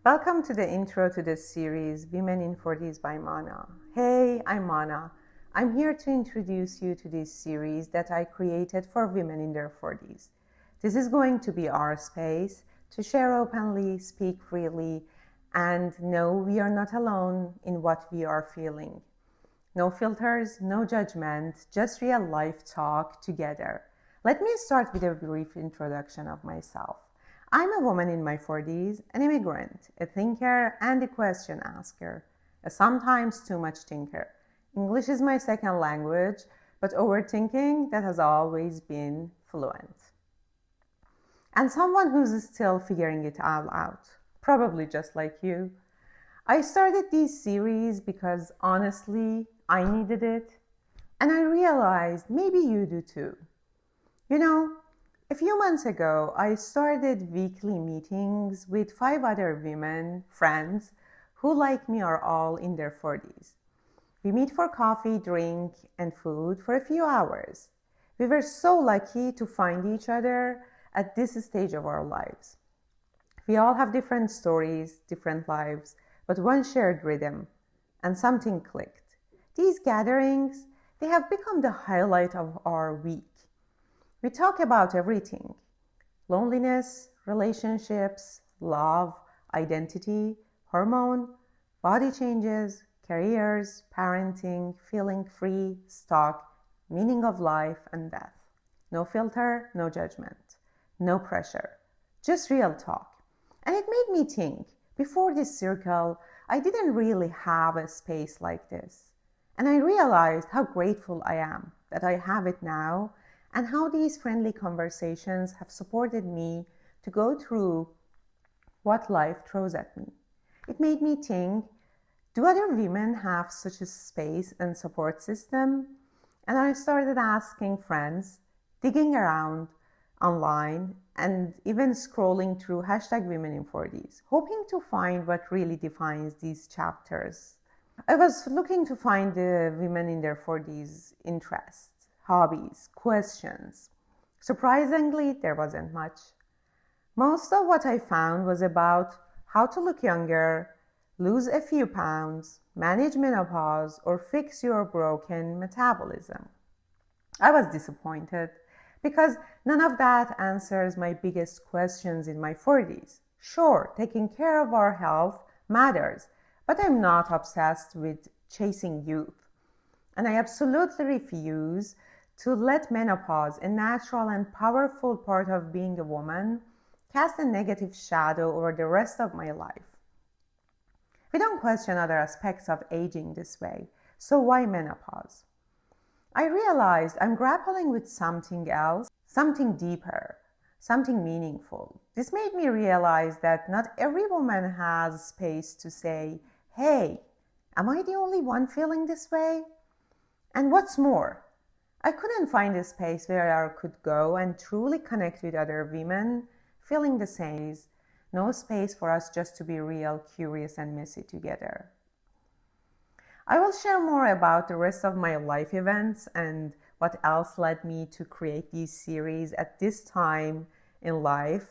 Welcome to the intro to this series, Women in 40s by Mana. Hey, I'm Mana. I'm here to introduce you to this series that I created for women in their 40s. This is going to be our space to share openly, speak freely, and know we are not alone in what we are feeling. No filters, no judgment, just real life talk together. Let me start with a brief introduction of myself. I'm a woman in my 40s, an immigrant, a thinker and a question asker, a sometimes too much thinker. English is my second language, but overthinking that has always been fluent. And someone who's still figuring it all out, probably just like you. I started this series because honestly, I needed it, and I realized maybe you do too. A few months ago, I started weekly meetings with 5 other women, friends, who like me are all in their 40s. We meet for coffee, drink, and food for a few hours. We were so lucky to find each other at this stage of our lives. We all have different stories, different lives, but one shared rhythm, and something clicked. These gatherings, they have become the highlight of our week. We talk about everything: loneliness, relationships, love, identity, hormone, body changes, careers, parenting, feeling free, stuck, meaning of life and death. No filter, no judgment, no pressure, just real talk. And it made me think, before this circle, I didn't really have a space like this. And I realized how grateful I am that I have it now, and how these friendly conversations have supported me to go through what life throws at me. It made me think, do other women have such a space and support system? And I started asking friends, digging around online, and even scrolling through #WomenIn40s, hoping to find what really defines these chapters. I was looking to find the women in their 40s interests, hobbies, questions. Surprisingly, there wasn't much. Most of what I found was about how to look younger, lose a few pounds, manage menopause, or fix your broken metabolism. I was disappointed because none of that answers my biggest questions in my 40s. Sure, taking care of our health matters, but I'm not obsessed with chasing youth. And I absolutely refuse to let menopause, a natural and powerful part of being a woman, cast a negative shadow over the rest of my life. We don't question other aspects of aging this way, so why menopause? I realized I'm grappling with something else, something deeper, something meaningful. This made me realize that not every woman has space to say, hey, am I the only one feeling this way? And what's more, I couldn't find a space where I could go and truly connect with other women feeling the same. No space for us just to be real, curious, and messy together. I will share more about the rest of my life events and what else led me to create these series at this time in life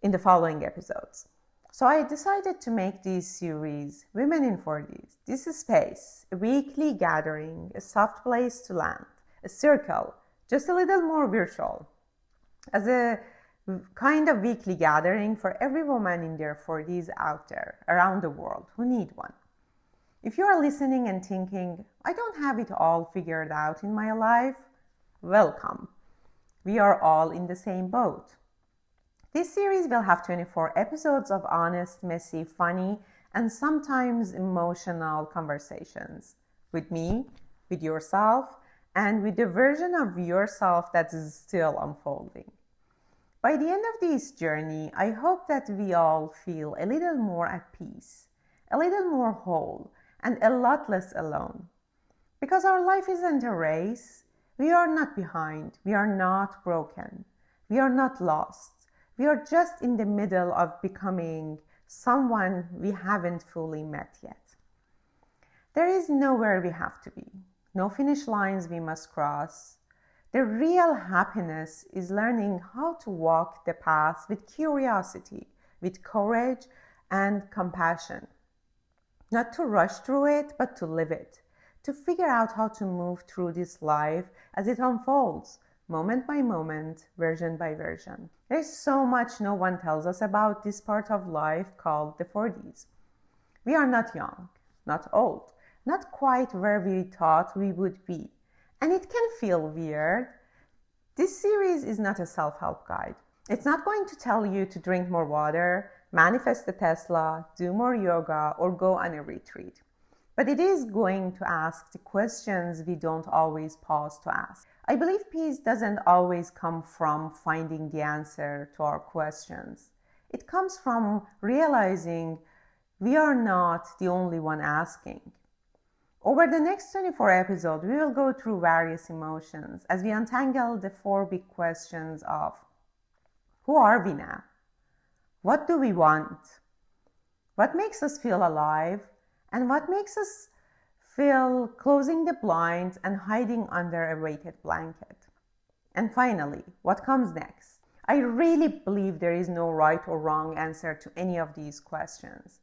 in the following episodes. So I decided to make this series, Women in 40s. This is space, a weekly gathering, a soft place to land, a circle, just a little more virtual, as a kind of weekly gathering for every woman in their 40s out there, around the world, who need one. If you are listening and thinking, I don't have it all figured out in my life, welcome. We are all in the same boat. This series will have 24 episodes of honest, messy, funny, and sometimes emotional conversations with me, with yourself, and with the version of yourself that is still unfolding. By the end of this journey, I hope that we all feel a little more at peace, a little more whole, and a lot less alone. Because our life isn't a race. We are not behind. We are not broken. We are not lost. We are just in the middle of becoming someone we haven't fully met yet. There is nowhere we have to be, no finish lines we must cross. The real happiness is learning how to walk the path with curiosity, with courage, and compassion. Not to rush through it, but to live it. To figure out how to move through this life as it unfolds, moment by moment, version by version. There's so much no one tells us about this part of life called the 40s. We are not young, not old, not quite where we thought we would be. And it can feel weird. This series is not a self-help guide. It's not going to tell you to drink more water, manifest a Tesla, do more yoga, or go on a retreat. But it is going to ask the questions we don't always pause to ask. I believe peace doesn't always come from finding the answer to our questions. It comes from realizing we are not the only one asking. Over the next 24 episodes, we will go through various emotions as we untangle the 4 big questions of who are we now? What do we want? What makes us feel alive? And what makes us feel closing the blinds and hiding under a weighted blanket? And finally, what comes next? I really believe there is no right or wrong answer to any of these questions.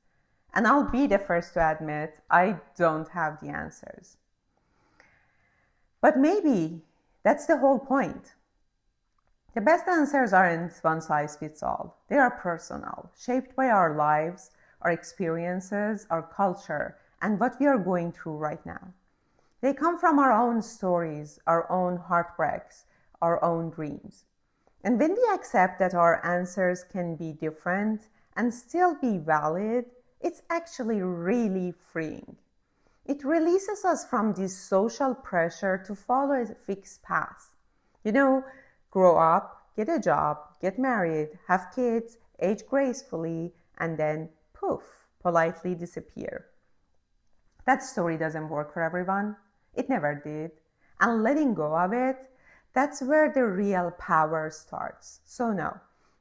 And I'll be the first to admit I don't have the answers. But maybe that's the whole point. The best answers aren't one size fits all. They are personal, shaped by our lives, our experiences, our culture, and what we are going through right now. They come from our own stories, our own heartbreaks, our own dreams. And when we accept that our answers can be different and still be valid, it's actually really freeing. It releases us from this social pressure to follow a fixed path. Grow up, get a job, get married, have kids, age gracefully, and then poof, politely disappear. That story doesn't work for everyone. It never did. And letting go of it, that's where the real power starts. So no,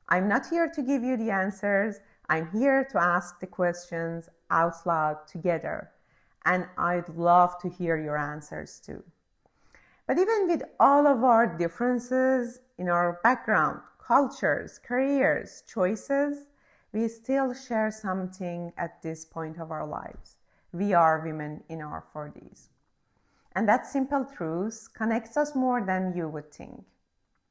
I'm not here to give you the answers. I'm here to ask the questions out loud together. And I'd love to hear your answers too. But even with all of our differences in our background, cultures, careers, choices, we still share something at this point of our lives. We are women in our 40s. And that simple truth connects us more than you would think.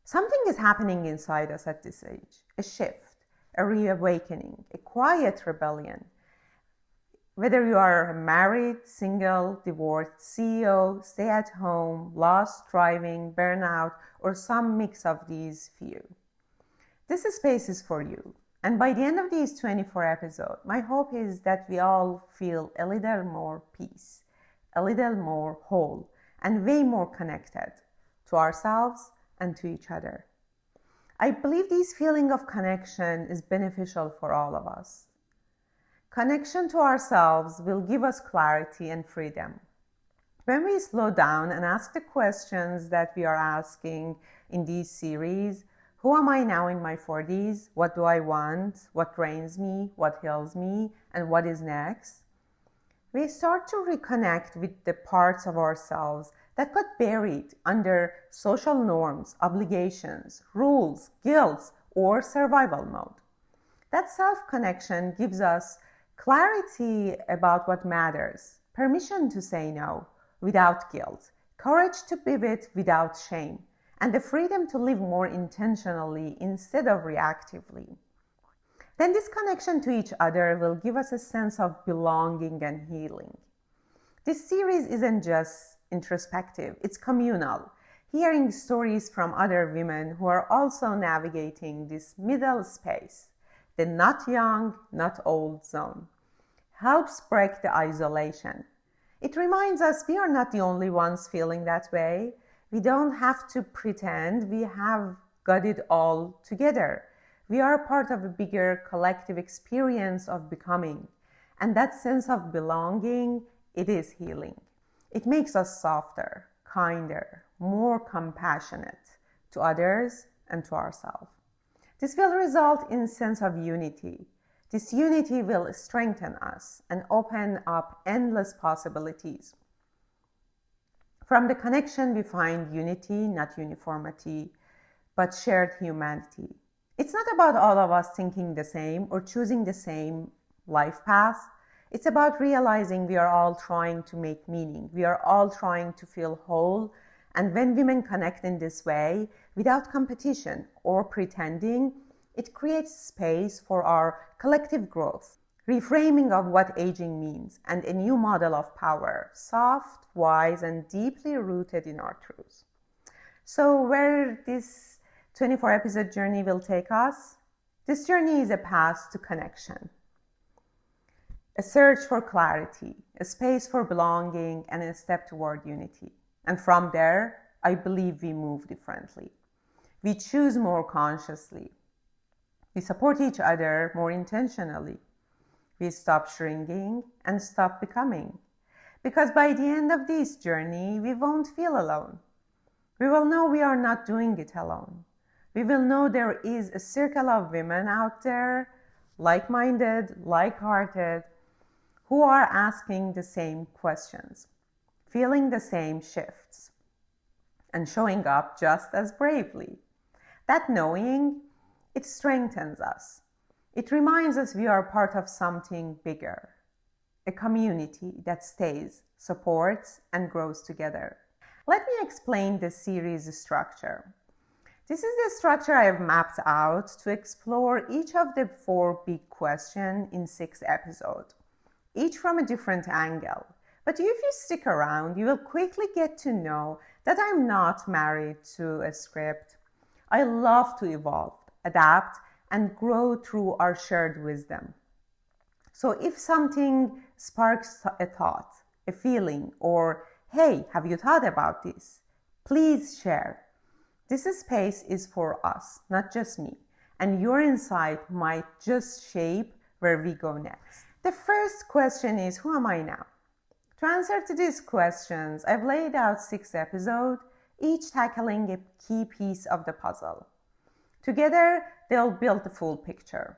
Something is happening inside us at this age, a shift, a reawakening, a quiet rebellion. Whether you are married, single, divorced, CEO, stay at home, lost, thriving, burnout, or some mix of these few. This space is for you. And by the end of these 24 episodes, my hope is that we all feel a little more peace, a little more whole, and way more connected to ourselves and to each other. I believe this feeling of connection is beneficial for all of us. Connection to ourselves will give us clarity and freedom. When we slow down and ask the questions that we are asking in this series, who am I now in my 40s? What do I want? What drains me? What heals me? And what is next? We start to reconnect with the parts of ourselves that got buried under social norms, obligations, rules, guilt, or survival mode. That self-connection gives us clarity about what matters, permission to say no without guilt, courage to pivot without shame, and the freedom to live more intentionally instead of reactively. Then this connection to each other will give us a sense of belonging and healing. This series isn't just introspective, it's communal, hearing stories from other women who are also navigating this middle space. The not young, not old zone helps break the isolation. It reminds us we are not the only ones feeling that way. We don't have to pretend we have got it all together. We are part of a bigger collective experience of becoming. And that sense of belonging, it is healing. It makes us softer, kinder, more compassionate to others and to ourselves. This will result in a sense of unity. This unity will strengthen us and open up endless possibilities. From the connection, we find unity, not uniformity, but shared humanity. It's not about all of us thinking the same or choosing the same life path. It's about realizing we are all trying to make meaning. We are all trying to feel whole. And when women connect in this way, without competition or pretending, it creates space for our collective growth, reframing of what aging means, and a new model of power, soft, wise, and deeply rooted in our truths. So where this 24-episode journey will take us? This journey is a path to connection, a search for clarity, a space for belonging, and a step toward unity. And from there, I believe we move differently. We choose more consciously. We support each other more intentionally. We stop shrinking and stop becoming. Because by the end of this journey, we won't feel alone. We will know we are not doing it alone. We will know there is a circle of women out there, like-minded, like-hearted, who are asking the same questions, feeling the same shifts, and showing up just as bravely. That knowing, it strengthens us. It reminds us we are part of something bigger, a community that stays, supports, and grows together. Let me explain the series structure. This is the structure I have mapped out to explore each of the 4 big questions in 6 episodes, each from a different angle. But if you stick around, you will quickly get to know that I'm not married to a script. I love to evolve, adapt, and grow through our shared wisdom. So if something sparks a thought, a feeling, or, hey, have you thought about this? Please share. This space is for us, not just me, and your insight might just shape where we go next. The first question is, who am I now? To answer to these questions, I've laid out 6 episodes, each tackling a key piece of the puzzle. Together, they'll build the full picture.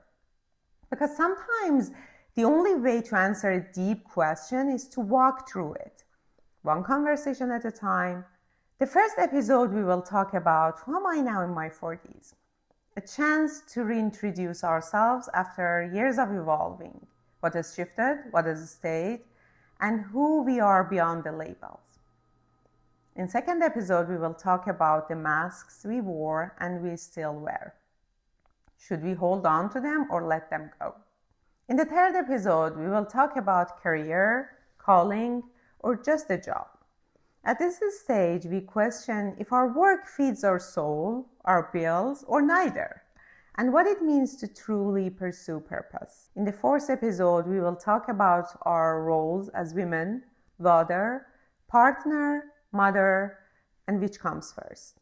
Because sometimes the only way to answer a deep question is to walk through it, one conversation at a time. The first episode, we will talk about who am I now in my 40s? A chance to reintroduce ourselves after years of evolving, what has shifted, what has stayed, and who we are beyond the labels. In second episode, we will talk about the masks we wore and we still wear. Should we hold on to them or let them go? In the third episode, we will talk about career, calling, or just a job. At this stage, we question if our work feeds our soul, our bills, or neither, and what it means to truly pursue purpose. In the fourth episode, we will talk about our roles as women, daughter, partner, mother, and which comes first.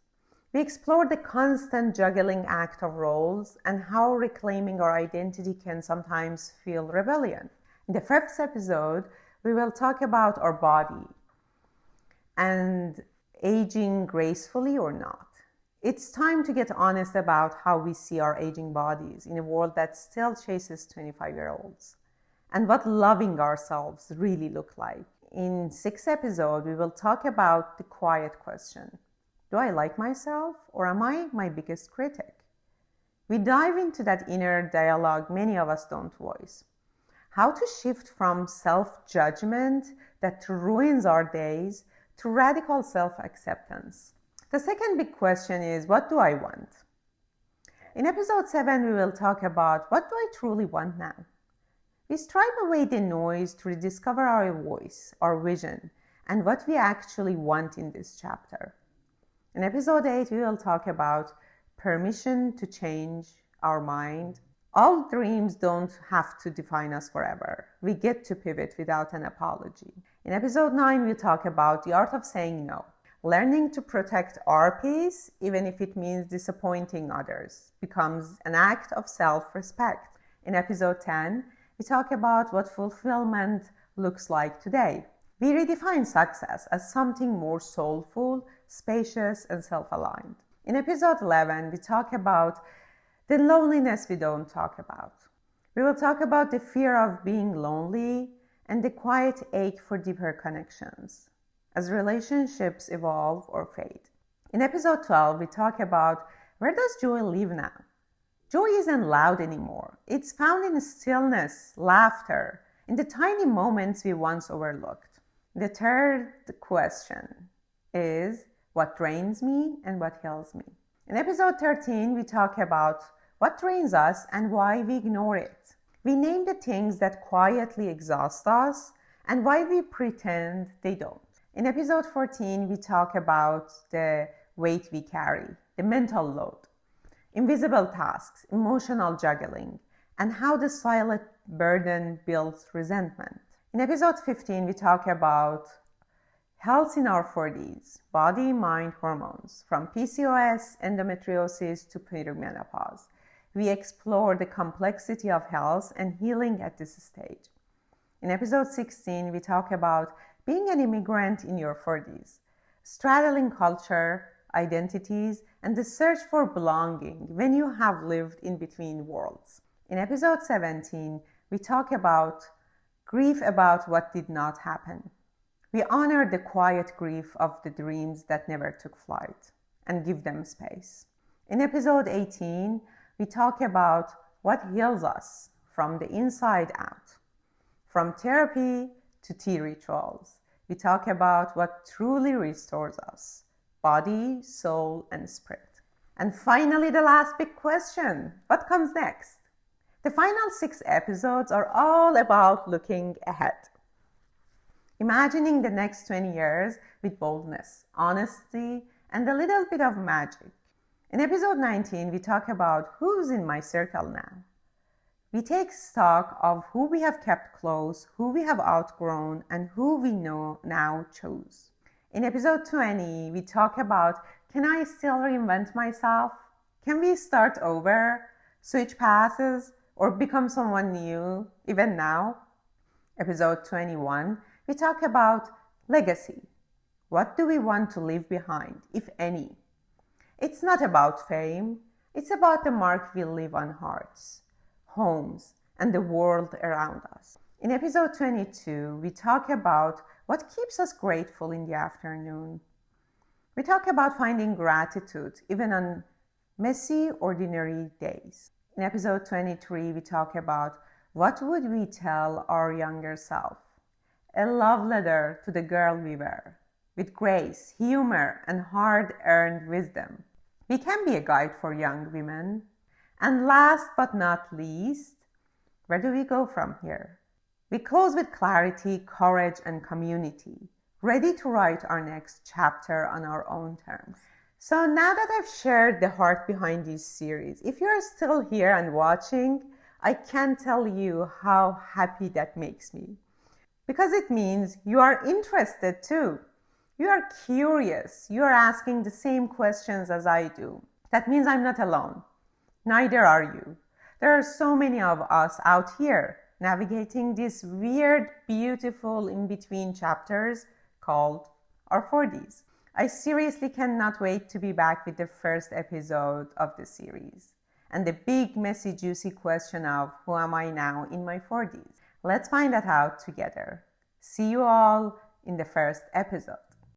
We explore the constant juggling act of roles and how reclaiming our identity can sometimes feel rebellion. In the fifth episode, we will talk about our body and aging gracefully or not. It's time to get honest about how we see our aging bodies in a world that still chases 25-year-olds, and what loving ourselves really look like. In 6th episode, we will talk about the quiet question. Do I like myself, or am I my biggest critic? We dive into that inner dialogue many of us don't voice. How to shift from self-judgment that ruins our days to radical self-acceptance. The second big question is, what do I want? In episode 7, we will talk about what do I truly want now? We stripe away the noise to rediscover our voice, our vision, and what we actually want in this chapter. In episode 8, we will talk about permission to change our mind. All dreams don't have to define us forever. We get to pivot without an apology. In episode 9, we talk about the art of saying no. Learning to protect our peace, even if it means disappointing others, becomes an act of self-respect. In episode 10, we talk about what fulfillment looks like today. We redefine success as something more soulful, spacious, and self-aligned. In episode 11, we talk about the loneliness we don't talk about. We will talk about the fear of being lonely and the quiet ache for deeper connections as relationships evolve or fade. In episode 12, we talk about where does joy live now? Joy isn't loud anymore. It's found in stillness, laughter, in the tiny moments we once overlooked. The third question is, what drains me and what heals me? In episode 13, we talk about what drains us and why we ignore it. We name the things that quietly exhaust us and why we pretend they don't. In episode 14, we talk about the weight we carry, the mental load, invisible tasks, emotional juggling, and how the silent burden builds resentment. In episode 15, we talk about health in our 40s, body, mind, hormones, from PCOS, endometriosis to perimenopause. We explore the complexity of health and healing at this stage. In episode 16, we talk about being an immigrant in your 40s, straddling culture, identities, and the search for belonging when you have lived in between worlds. In episode 17, we talk about grief about what did not happen. We honor the quiet grief of the dreams that never took flight and give them space. In episode 18, we talk about what heals us from the inside out. From therapy to tea rituals, we talk about what truly restores us, body, soul, and spirit. And finally, the last big question, what comes next? The final 6 episodes are all about looking ahead. Imagining the next 20 years with boldness, honesty, and a little bit of magic. In episode 19, we talk about who's in my circle now. We take stock of who we have kept close, who we have outgrown, and who we know now chose. In episode 20, we talk about, can I still reinvent myself? Can we start over, switch paths, or become someone new, even now? Episode 21, we talk about legacy. What do we want to leave behind, if any? It's not about fame. It's about the mark we leave on hearts, homes, and the world around us. In episode 22, we talk about what keeps us grateful in the afternoon. We talk about finding gratitude even on messy, ordinary days. In episode 23, we talk about what would we tell our younger self? A love letter to the girl we were, with grace, humor, and hard-earned wisdom. We can be a guide for young women. And last but not least, where do we go from here? We close with clarity, courage, and community, ready to write our next chapter on our own terms. So now that I've shared the heart behind this series, if you're still here and watching, I can't tell you how happy that makes me. Because it means you are interested too. You are curious. You are asking the same questions as I do. That means I'm not alone. Neither are you. There are so many of us out here navigating these weird, beautiful in-between chapters called our 40s. I seriously cannot wait to be back with the first episode of the series and the big, messy, juicy question of who am I now in my 40s? Let's find that out together. See you all in the first episode.